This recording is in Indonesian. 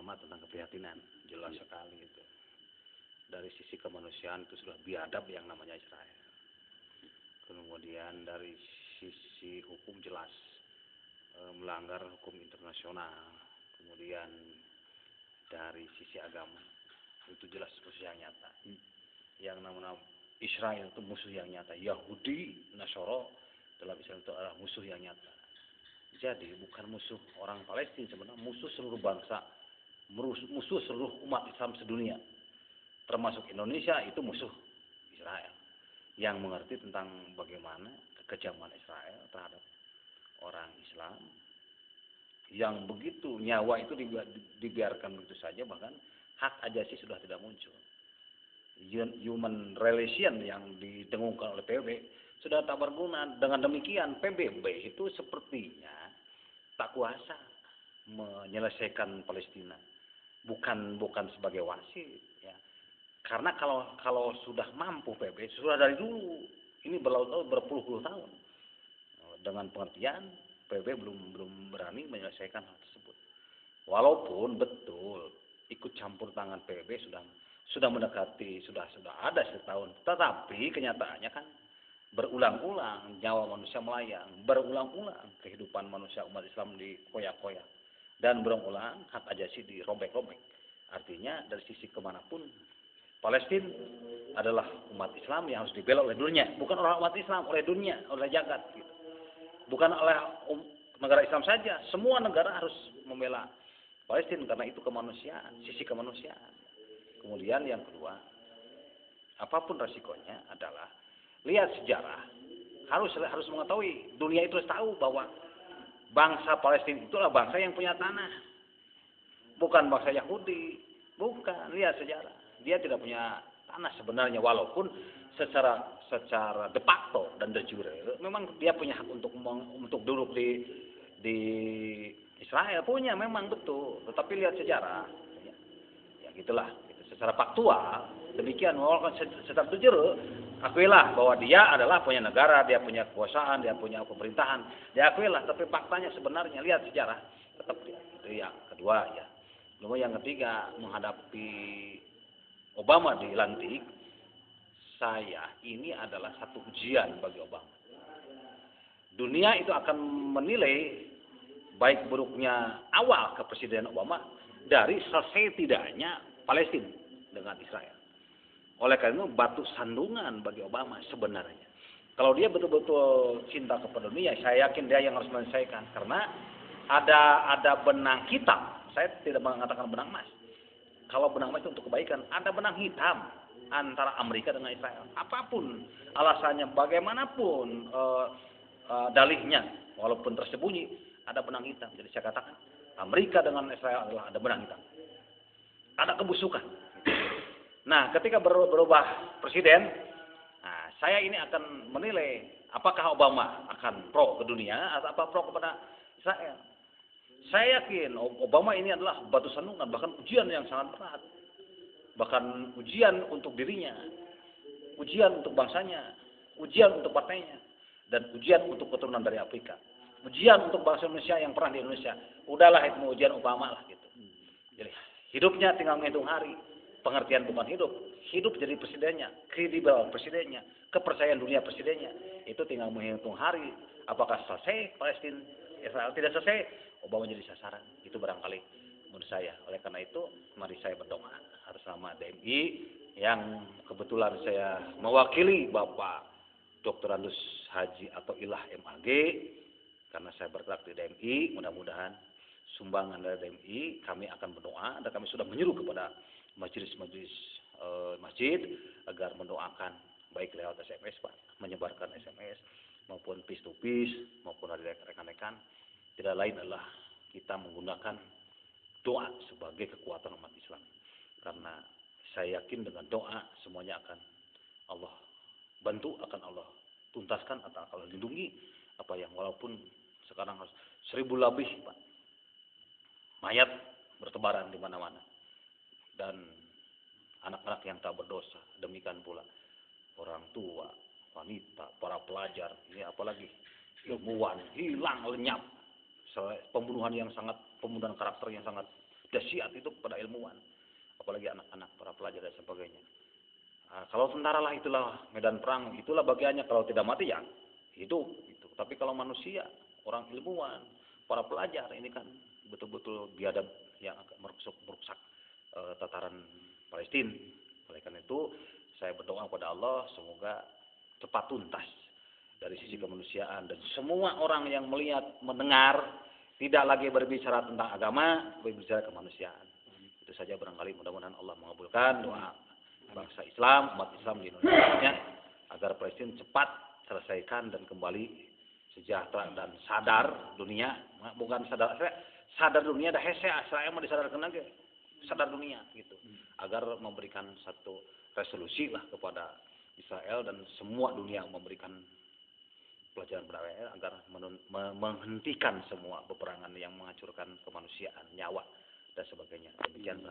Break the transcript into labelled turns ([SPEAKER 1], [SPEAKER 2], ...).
[SPEAKER 1] pertama tentang keprihatinan, jelas sekali itu. Dari sisi kemanusiaan itu sudah biadab yang namanya Israel. Kemudian dari sisi hukum jelas melanggar hukum internasional. Kemudian dari sisi agama itu jelas musuh yang nyata. Yang namanya Israel itu musuh yang nyata. Yahudi, Nasoro dalam Islam itu adalah musuh yang nyata. Jadi bukan musuh orang Palestina sebenarnya, musuh seluruh bangsa, musuh seluruh umat Islam sedunia. Termasuk Indonesia itu musuh Israel. Yang mengerti tentang bagaimana kekejaman Israel terhadap orang Islam. Yang begitu nyawa itu dibiarkan begitu saja, bahkan hak ajasi sudah tidak muncul. Human relation yang didengungkan oleh PBB sudah tak berguna. Dengan demikian PBB itu sepertinya tak kuasa menyelesaikan Palestina. Bukan sebagai wasit, ya. Karena kalau sudah mampu PBB sudah dari dulu. Ini berpuluh-puluh tahun. Dengan pengertian PBB belum berani menyelesaikan hal tersebut. Walaupun betul ikut campur tangan PBB sudah mendekati, sudah ada setahun. Tetapi kenyataannya kan berulang-ulang nyawa manusia melayang, berulang-ulang kehidupan manusia umat Islam dikoyak-koyak, dan berulang-ulang hak ajasi dirobek-robek. Artinya dari sisi kemanapun Palestina adalah umat Islam yang harus dibela oleh dunia, bukan oleh umat Islam, oleh dunia, oleh jagat, gitu. Bukan oleh negara Islam saja, semua negara harus membela Palestina karena itu kemanusiaan, sisi kemanusiaan. Kemudian yang kedua, apapun resikonya adalah lihat sejarah, harus mengetahui, dunia itu harus tahu bahwa bangsa Palestina itulah bangsa yang punya tanah, bukan bangsa Yahudi, bukan. Lihat sejarah, dia tidak punya tanah sebenarnya, walaupun secara de facto dan de jure memang dia punya hak untuk duduk di Israel, punya memang betul. Tetapi lihat sejarah, ya gitulah. Secara faktual demikian, walaupun secara de jure akuilah bahwa dia adalah punya negara, dia punya kekuasaan, dia punya pemerintahan, dia akuilah. Tapi faktanya sebenarnya lihat sejarah tetap dia. Itu yang kedua, ya. Lalu yang ketiga, menghadapi Obama dilantik, ini adalah satu ujian bagi Obama. Dunia itu akan menilai baik buruknya awal kepresidenan Obama dari selesai tidaknya Palestina dengan Israel. Oleh karena itu batu sandungan bagi Obama sebenarnya. Kalau dia betul-betul cinta kepada dunia, saya yakin dia yang harus menyelesaikan. Karena ada benang hitam. Saya tidak mengatakan benang emas. Kalau benang emas itu untuk kebaikan, ada benang hitam antara Amerika dengan Israel. Apapun alasannya, bagaimanapun dalihnya, walaupun tersembunyi, ada benang hitam. Jadi saya katakan, Amerika dengan Israel adalah ada benang hitam. Ada kebusukan. Nah, ketika berubah presiden, saya ini akan menilai apakah Obama akan pro ke dunia atau apa pro kepada Israel. Saya yakin Obama ini adalah batu sandungan, bahkan ujian yang sangat berat. Bahkan ujian untuk dirinya, ujian untuk bangsanya, ujian untuk partainya, dan ujian untuk keturunan dari Afrika. Ujian untuk bangsa Indonesia yang pernah di Indonesia. Udahlah itu ujian Obama lah gitu. Jadi hidupnya tinggal menghitung hari. Pengertian bukan hidup. Hidup jadi presidennya, kredibel presidennya, kepercayaan dunia presidennya. Itu tinggal menghitung hari. Apakah selesai Palestina, Israel tidak selesai, Obama jadi sasaran. Itu barangkali menurut saya. Oleh karena itu, mari saya berdoa atas nama DMI yang kebetulan saya mewakili Bapak Dr. Andus Haji atau Ilah MAG, karena saya bergerak di DMI. Mudah-mudahan sumbangan dari DMI kami akan berdoa, dan kami sudah menyuruh kepada majelis-majelis masjid agar mendoakan baik lewat SMS, Pak, menyebarkan SMS maupun piece to piece maupun dari rekan-rekan. Tidak lain adalah kita menggunakan doa sebagai kekuatan umat Islam, karena saya yakin dengan doa semuanya akan Allah bantu, akan Allah tuntaskan, atau Allah lindungi apa yang walaupun sekarang harus 1000 lebih, Pak, mayat bertebaran di mana-mana, dan anak-anak yang tak berdosa, demikian pula orang tua, wanita, para pelajar, ini apalagi ilmuwan hilang lenyap, pembunuhan karakter yang sangat dahsyat itu pada ilmuwan, apalagi anak-anak, para pelajar dan sebagainya. Kalau tentara lah itulah medan perang, itulah bagiannya, kalau tidak mati ya hidup gitu. Tapi kalau manusia, orang ilmuwan, para pelajar ini kan betul-betul biadab yang agak merusak tataran Palestina. Oleh karena itu saya berdoa kepada Allah semoga cepat tuntas dari sisi kemanusiaan, dan semua orang yang melihat, mendengar tidak lagi berbicara tentang agama, berbicara kemanusiaan. Itu saja barangkali, mudah-mudahan Allah mengabulkan doa bangsa Islam, umat Islam di Indonesia, agar Palestina cepat selesaikan dan kembali sejahtera dan sadar dunia, bukan sadar dunia dah hese, saya mau disadarkan lagi, sadar dunia gitu, agar memberikan satu resolusi lah kepada Israel dan semua dunia, memberikan pelajaran pada Israel agar menghentikan semua peperangan yang menghancurkan kemanusiaan, nyawa dan sebagainya. Demikian